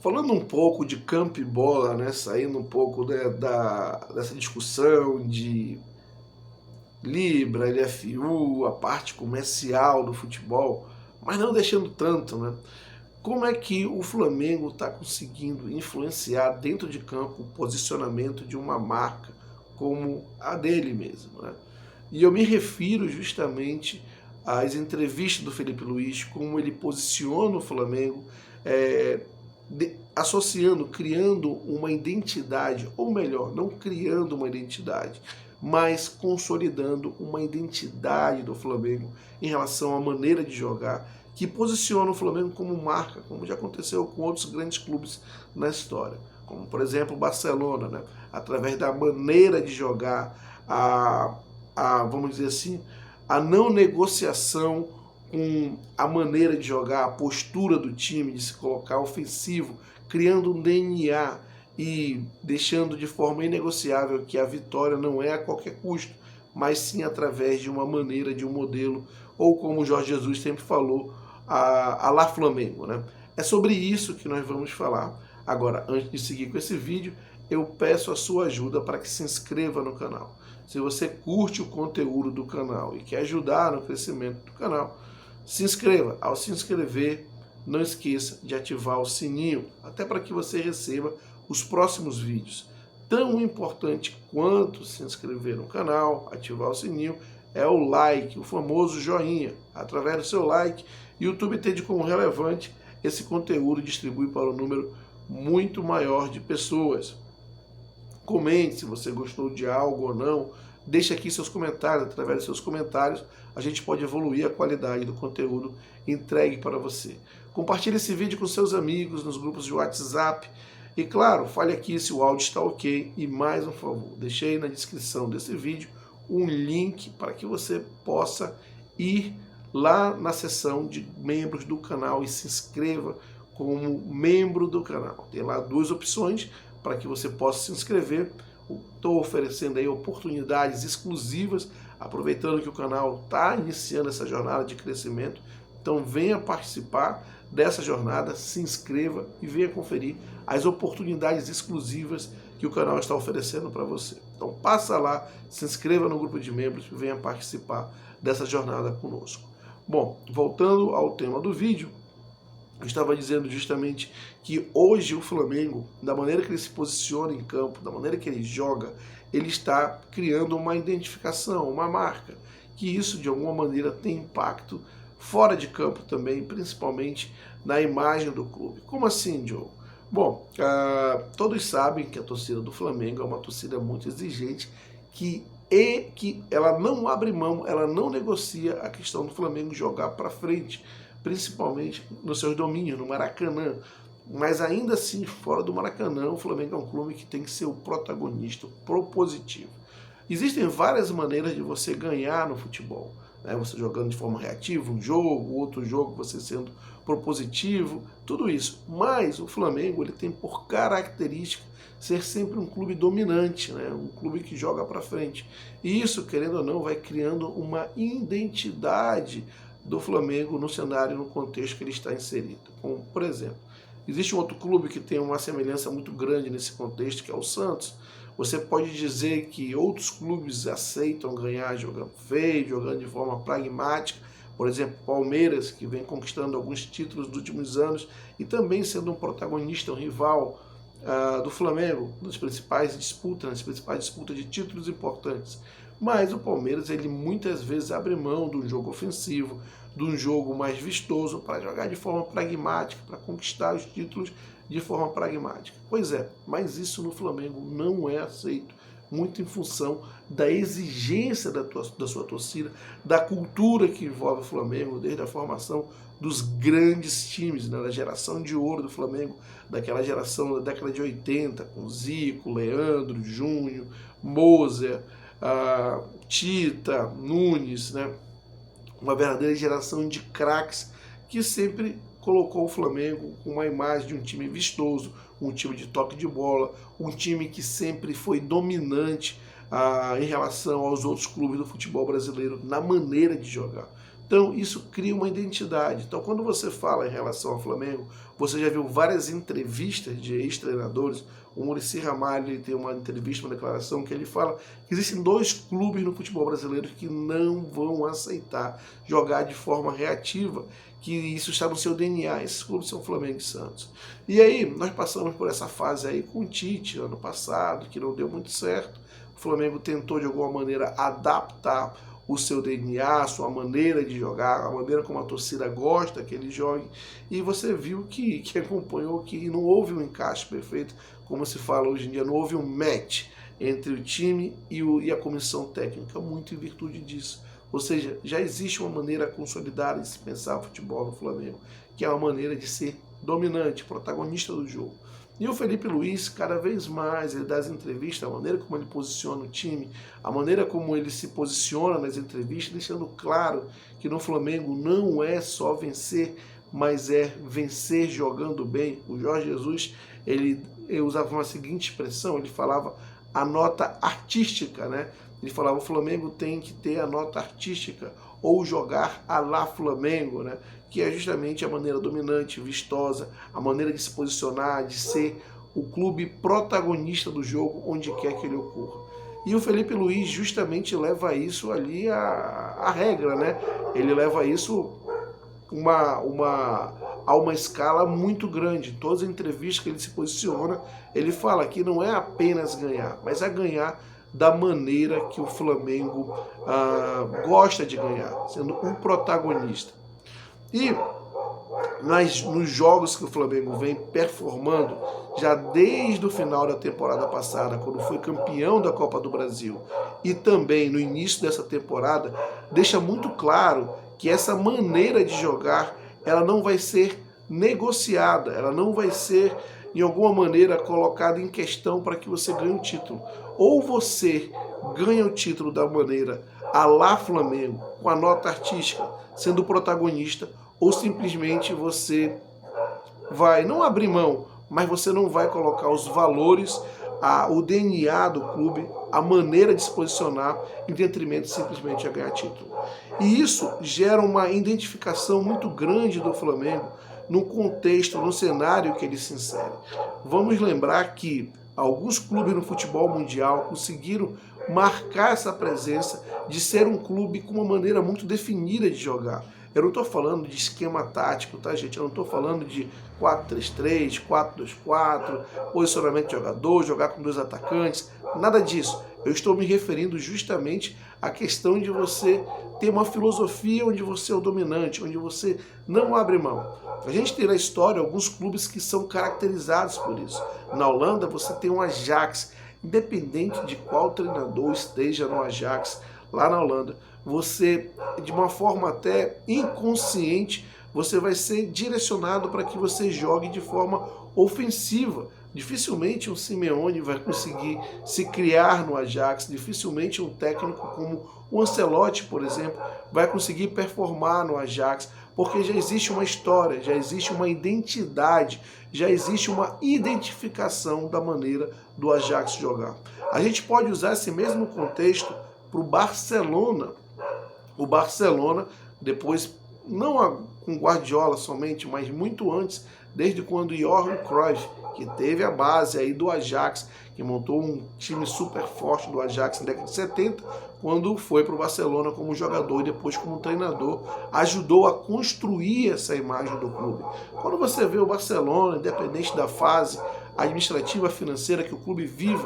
Falando um pouco de campo e bola, né, saindo um pouco dessa discussão de Libra, LFU, a parte comercial do futebol, mas não deixando tanto, né? Como é que o Flamengo está conseguindo influenciar dentro de campo o posicionamento de uma marca como a dele mesmo, né? E eu me refiro justamente às entrevistas do Felipe Luiz, como ele posiciona o Flamengo, associando, criando uma identidade, ou melhor, não criando uma identidade, mas consolidando uma identidade do Flamengo em relação à maneira de jogar, que posiciona o Flamengo como marca, como já aconteceu com outros grandes clubes na história, como por exemplo o Barcelona, né? Através da maneira de jogar, vamos dizer assim, a não negociação com a maneira de jogar, a postura do time, de se colocar ofensivo, criando um DNA e deixando de forma inegociável que a vitória não é a qualquer custo, mas sim através de uma maneira, de um modelo, ou como o Jorge Jesus sempre falou, a La Flamengo, né? É sobre isso que nós vamos falar. Agora, antes de seguir com esse vídeo, eu peço a sua ajuda para que se inscreva no canal. Se você curte o conteúdo do canal e quer ajudar no crescimento do canal, se inscreva. Ao se inscrever, não esqueça de ativar o sininho, até para que você receba os próximos vídeos. Tão importante quanto se inscrever no canal, ativar o sininho, é o like, o famoso joinha. Através do seu like, o YouTube entende como relevante esse conteúdo e distribui para um número muito maior de pessoas. Comente se você gostou de algo ou não. Deixe aqui seus comentários. Através dos seus comentários, a gente pode evoluir a qualidade do conteúdo entregue para você. Compartilhe esse vídeo com seus amigos nos grupos de WhatsApp. E claro, fale aqui se o áudio está ok. E mais um favor, deixei na descrição desse vídeo um link para que você possa ir lá na seção de membros do canal e se inscreva como membro do canal. Tem lá duas opções para que você possa se inscrever. Estou oferecendo aí oportunidades exclusivas, aproveitando que o canal está iniciando essa jornada de crescimento. Então venha participar dessa jornada, se inscreva e venha conferir as oportunidades exclusivas que o canal está oferecendo para você. Então passa lá, se inscreva no grupo de membros e venha participar dessa jornada conosco. Bom, voltando ao tema do vídeo, eu estava dizendo justamente que hoje o Flamengo, da maneira que ele se posiciona em campo, da maneira que ele joga, ele está criando uma identificação, uma marca, que isso de alguma maneira tem impacto fora de campo também, principalmente na imagem do clube. Como assim, Joe? Bom, todos sabem que a torcida do Flamengo é uma torcida muito exigente, que ela não abre mão, ela não negocia a questão do Flamengo jogar para frente, principalmente nos seus domínios, no Maracanã. Mas ainda assim, fora do Maracanã, o Flamengo é um clube que tem que ser o protagonista, o propositivo. Existem várias maneiras de você ganhar no futebol, né? Você jogando de forma reativa, um jogo, outro jogo, você sendo propositivo, tudo isso. Mas o Flamengo ele tem por característica ser sempre um clube dominante, né? Um clube que joga para frente. E isso, querendo ou não, vai criando uma identidade do Flamengo no cenário, no contexto que ele está inserido. Como, por exemplo, existe um outro clube que tem uma semelhança muito grande nesse contexto, que é o Santos. Você pode dizer que outros clubes aceitam ganhar jogando feio, jogando de forma pragmática. Por exemplo, Palmeiras, que vem conquistando alguns títulos nos últimos anos e também sendo um protagonista, um rival do Flamengo nas principais disputas de títulos importantes. Mas o Palmeiras, ele muitas vezes abre mão de um jogo ofensivo, de um jogo mais vistoso para jogar de forma pragmática, para conquistar os títulos de forma pragmática. Pois é, mas isso no Flamengo não é aceito, muito em função da exigência da sua torcida, da cultura que envolve o Flamengo, desde a formação dos grandes times, né, da geração de ouro do Flamengo, daquela geração da década de 80, com Zico, Leandro, Júnior, Moser, Tita, Nunes, né? Uma verdadeira geração de craques que sempre colocou o Flamengo com uma imagem de um time vistoso, um time de toque de bola, um time que sempre foi dominante em relação aos outros clubes do futebol brasileiro na maneira de jogar. Então, isso cria uma identidade. Então, quando você fala em relação ao Flamengo, você já viu várias entrevistas de ex-treinadores. O Muricy Ramalho tem uma entrevista, uma declaração, que ele fala que existem 2 clubes no futebol brasileiro que não vão aceitar jogar de forma reativa, que isso está no seu DNA. Esses clubes são Flamengo e Santos. E aí, nós passamos por essa fase aí com o Tite, ano passado, que não deu muito certo. O Flamengo tentou, de alguma maneira, adaptar o seu DNA, a sua maneira de jogar, a maneira como a torcida gosta que ele jogue, e você viu que acompanhou que não houve um encaixe perfeito, como se fala hoje em dia, não houve um match entre o time e a comissão técnica, muito em virtude disso. Ou seja, já existe uma maneira consolidada de se pensar futebol no Flamengo, que é uma maneira de ser dominante, protagonista do jogo. E o Felipe Luiz, cada vez mais, ele dá as entrevistas, a maneira como ele posiciona o time, a maneira como ele se posiciona nas entrevistas, deixando claro que no Flamengo não é só vencer, mas é vencer jogando bem. O Jorge Jesus, ele usava uma seguinte expressão, ele falava a nota artística, né? Ele falava, o Flamengo tem que ter a nota artística, ou jogar à la Flamengo, né? Que é justamente a maneira dominante, vistosa, a maneira de se posicionar, de ser o clube protagonista do jogo, onde quer que ele ocorra. E o Felipe Luiz justamente leva isso ali a regra, né? Ele leva isso a uma escala muito grande. Em todas as entrevistas que ele se posiciona, ele fala que não é apenas ganhar, mas é ganhar da maneira que o Flamengo gosta de ganhar, sendo um protagonista. E nos jogos que o Flamengo vem performando, já desde o final da temporada passada, quando foi campeão da Copa do Brasil, e também no início dessa temporada, deixa muito claro que essa maneira de jogar, ela não vai ser negociada, ela não vai ser, de alguma maneira, colocada em questão para que você ganhe o título. Ou você ganha o título da maneira à la Flamengo, com a nota artística, sendo protagonista, ou simplesmente você vai não abrir mão, mas você não vai colocar os valores, o DNA do clube, a maneira de se posicionar em detrimento de simplesmente a ganhar título. E isso gera uma identificação muito grande do Flamengo no contexto, no cenário que ele se insere. Vamos lembrar que alguns clubes no futebol mundial conseguiram marcar essa presença de ser um clube com uma maneira muito definida de jogar. Eu não estou falando de esquema tático, tá, gente? Eu não estou falando de 4-3-3, 4-2-4, posicionamento de jogador, jogar com 2 atacantes, nada disso. Eu estou me referindo justamente à questão de você ter uma filosofia onde você é o dominante, onde você não abre mão. A gente tem na história alguns clubes que são caracterizados por isso. Na Holanda você tem um Ajax, independente de qual treinador esteja no Ajax, lá na Holanda, você, de uma forma até inconsciente, você vai ser direcionado para que você jogue de forma ofensiva. Dificilmente um Simeone vai conseguir se criar no Ajax, dificilmente um técnico como o Ancelotti, por exemplo, vai conseguir performar no Ajax, porque já existe uma história, já existe uma identidade, já existe uma identificação da maneira do Ajax jogar. A gente pode usar esse mesmo contexto para o Barcelona. O Barcelona, depois, não com Guardiola somente, mas muito antes, desde quando Johan Cruyff, que teve a base aí do Ajax, que montou um time super forte do Ajax na década de 70, quando foi para o Barcelona como jogador e depois como treinador, ajudou a construir essa imagem do clube. Quando você vê o Barcelona, independente da fase administrativa, financeira que o clube vive,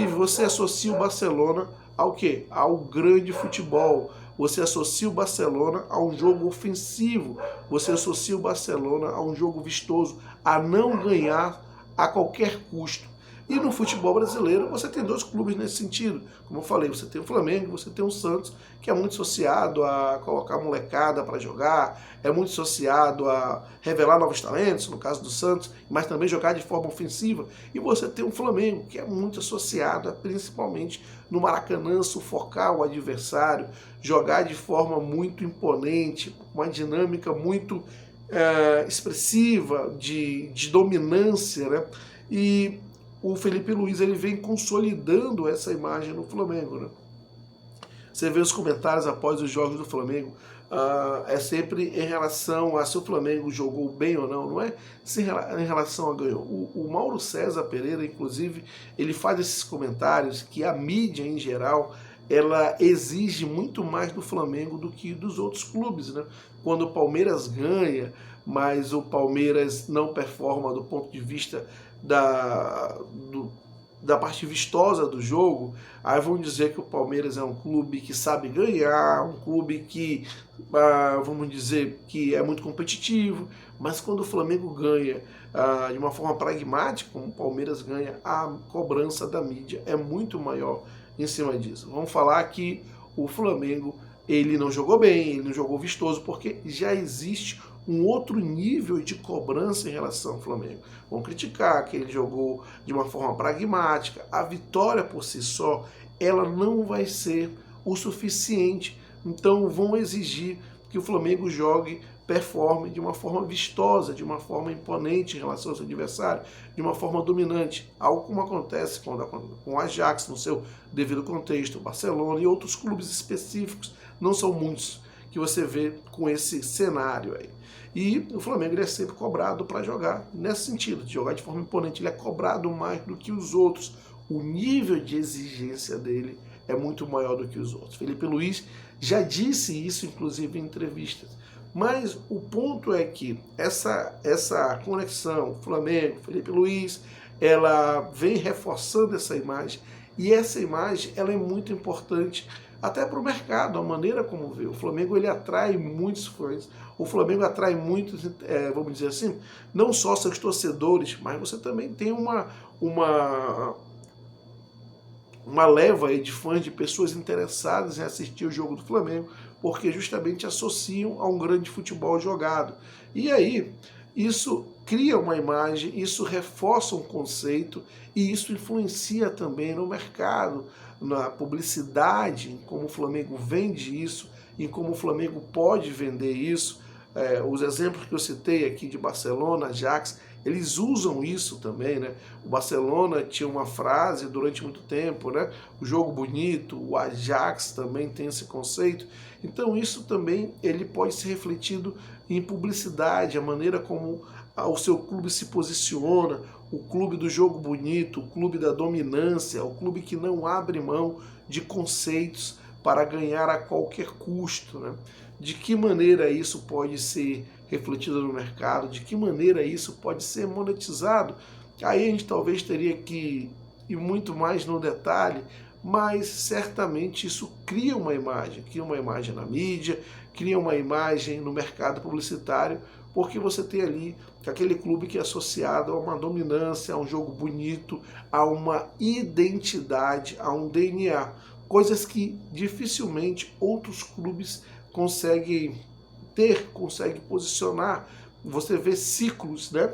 você associa o Barcelona ao quê? Ao grande futebol. Você associa o Barcelona a um jogo ofensivo. Você associa o Barcelona a um jogo vistoso, a não ganhar a qualquer custo. E no futebol brasileiro você tem 2 clubes nesse sentido. Como eu falei, você tem o Flamengo, você tem o Santos, que é muito associado a colocar molecada para jogar, é muito associado a revelar novos talentos, no caso do Santos, mas também jogar de forma ofensiva. E você tem o Flamengo, que é muito associado a, principalmente no Maracanã, sufocar o adversário, jogar de forma muito imponente, uma dinâmica muito expressiva, de dominância, né? E o Felipe Luiz ele vem consolidando essa imagem no Flamengo, né? Você vê os comentários após os jogos do Flamengo, é sempre em relação a se o Flamengo jogou bem ou não, não é se em relação a ganhou. O Mauro César Pereira, inclusive, ele faz esses comentários que a mídia em geral ela exige muito mais do Flamengo do que dos outros clubes, né? Quando o Palmeiras ganha, mas o Palmeiras não performa do ponto de vista da parte vistosa do jogo, aí vão dizer que o Palmeiras é um clube que sabe ganhar, um clube que, vamos dizer, que é muito competitivo, mas quando o Flamengo ganha de uma forma pragmática, como o Palmeiras ganha, a cobrança da mídia é muito maior em cima disso. Vamos falar que o Flamengo ele não jogou bem, ele não jogou vistoso, porque já existe um outro nível de cobrança em relação ao Flamengo. Vão criticar que ele jogou de uma forma pragmática. A vitória por si só, ela não vai ser o suficiente. Então vão exigir que o Flamengo jogue, performe de uma forma vistosa, de uma forma imponente em relação ao seu adversário, de uma forma dominante. Algo como acontece com o Ajax, no seu devido contexto, o Barcelona e outros clubes específicos, não são muitos, que você vê com esse cenário aí. E o Flamengo ele é sempre cobrado para jogar nesse sentido, de jogar de forma imponente. Ele é cobrado mais do que os outros. O nível de exigência dele é muito maior do que os outros. Felipe Luiz já disse isso, inclusive, em entrevistas. Mas o ponto é que essa conexão Flamengo, Felipe Luiz, ela vem reforçando essa imagem. E essa imagem ela é muito importante até para o mercado, a maneira como vê. O Flamengo ele atrai muitos fãs, o Flamengo atrai muitos, vamos dizer assim, não só seus torcedores, mas você também tem uma leva aí de fãs, de pessoas interessadas em assistir o jogo do Flamengo, porque justamente associam a um grande futebol jogado. E aí, isso cria uma imagem, isso reforça um conceito e isso influencia também no mercado, na publicidade, em como o Flamengo vende isso, em como o Flamengo pode vender isso. Os exemplos que eu citei aqui de Barcelona, Ajax, eles usam isso também, né? O Barcelona tinha uma frase durante muito tempo, né? O jogo bonito, o Ajax também tem esse conceito. Então isso também ele pode ser refletido em publicidade, a maneira como o seu clube se posiciona, o clube do jogo bonito, o clube da dominância, o clube que não abre mão de conceitos para ganhar a qualquer custo, né? De que maneira isso pode ser refletido no mercado, de que maneira isso pode ser monetizado. Aí a gente talvez teria que ir muito mais no detalhe, mas certamente isso cria uma imagem na mídia, cria uma imagem no mercado publicitário, porque você tem ali aquele clube que é associado a uma dominância, a um jogo bonito, a uma identidade, a um DNA, coisas que dificilmente outros clubes conseguem posicionar. Você vê ciclos, né?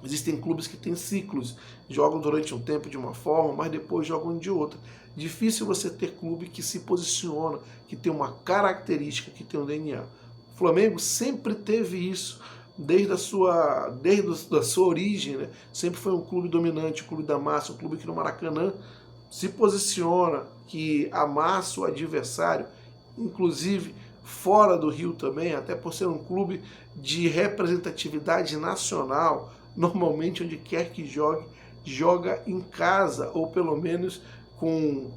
Existem clubes que têm ciclos, jogam durante um tempo de uma forma, mas depois jogam de outra. Difícil você ter clube que se posiciona, que tem uma característica, que tem um DNA. O Flamengo sempre teve isso, desde a sua origem, né? Sempre foi um clube dominante, um clube da massa, um clube que no Maracanã se posiciona, que amassa o adversário, inclusive fora do Rio também, até por ser um clube de representatividade nacional. Normalmente, onde quer que jogue, joga em casa, ou pelo menos com,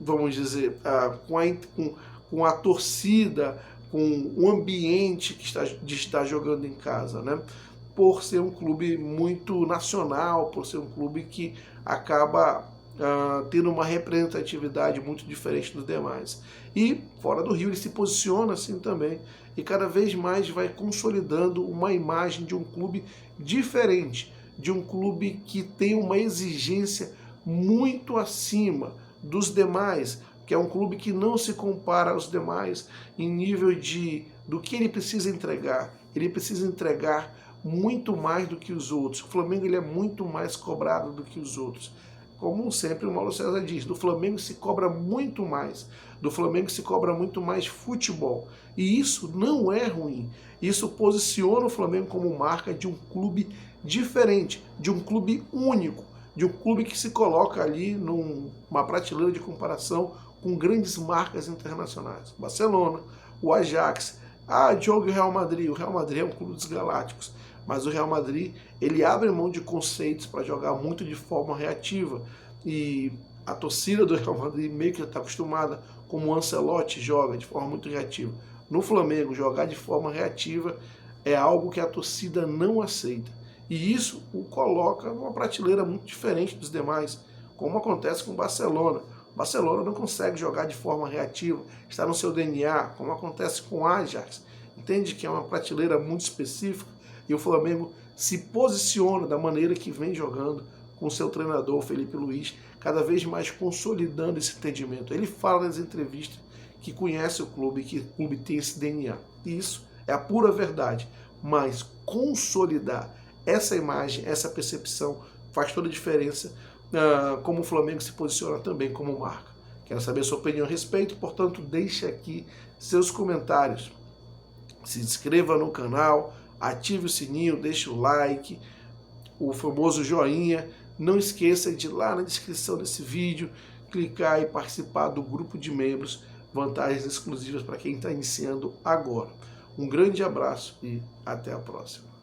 vamos dizer, com a torcida, com o ambiente de estar jogando em casa, né? Por ser um clube muito nacional, por ser um clube que acaba tendo uma representatividade muito diferente dos demais. E fora do Rio ele se posiciona assim também, e cada vez mais vai consolidando uma imagem de um clube diferente, de um clube que tem uma exigência muito acima dos demais, que é um clube que não se compara aos demais em nível do que ele precisa entregar. Ele precisa entregar muito mais do que os outros. O Flamengo ele é muito mais cobrado do que os outros. Como sempre o Mauro César diz, do Flamengo se cobra muito mais, do Flamengo se cobra muito mais futebol. E isso não é ruim. Isso posiciona o Flamengo como marca de um clube diferente, de um clube único, de um clube que se coloca ali numa prateleira de comparação com grandes marcas internacionais. O Barcelona, o Ajax. Ah, Diogo, e o Real Madrid. O Real Madrid é um clube dos galácticos, mas o Real Madrid, ele abre mão de conceitos para jogar muito de forma reativa. E a torcida do Real Madrid meio que está acostumada, como o Ancelotti joga, de forma muito reativa. No Flamengo, jogar de forma reativa é algo que a torcida não aceita. E isso o coloca numa prateleira muito diferente dos demais, como acontece com o Barcelona. O Barcelona não consegue jogar de forma reativa, está no seu DNA, como acontece com o Ajax. Entende que é uma prateleira muito específica e o Flamengo se posiciona da maneira que vem jogando com o seu treinador, Felipe Luiz, cada vez mais consolidando esse entendimento. Ele fala nas entrevistas que conhece o clube, que o clube tem esse DNA. E isso é a pura verdade. Mas consolidar essa imagem, essa percepção, faz toda a diferença, como o Flamengo se posiciona também como marca. Quero saber a sua opinião a respeito, portanto, deixe aqui seus comentários. Se inscreva no canal, ative o sininho, deixe o like, o famoso joinha. Não esqueça de ir lá na descrição desse vídeo, clicar e participar do grupo de membros, vantagens exclusivas para quem está iniciando agora. Um grande abraço e até a próxima.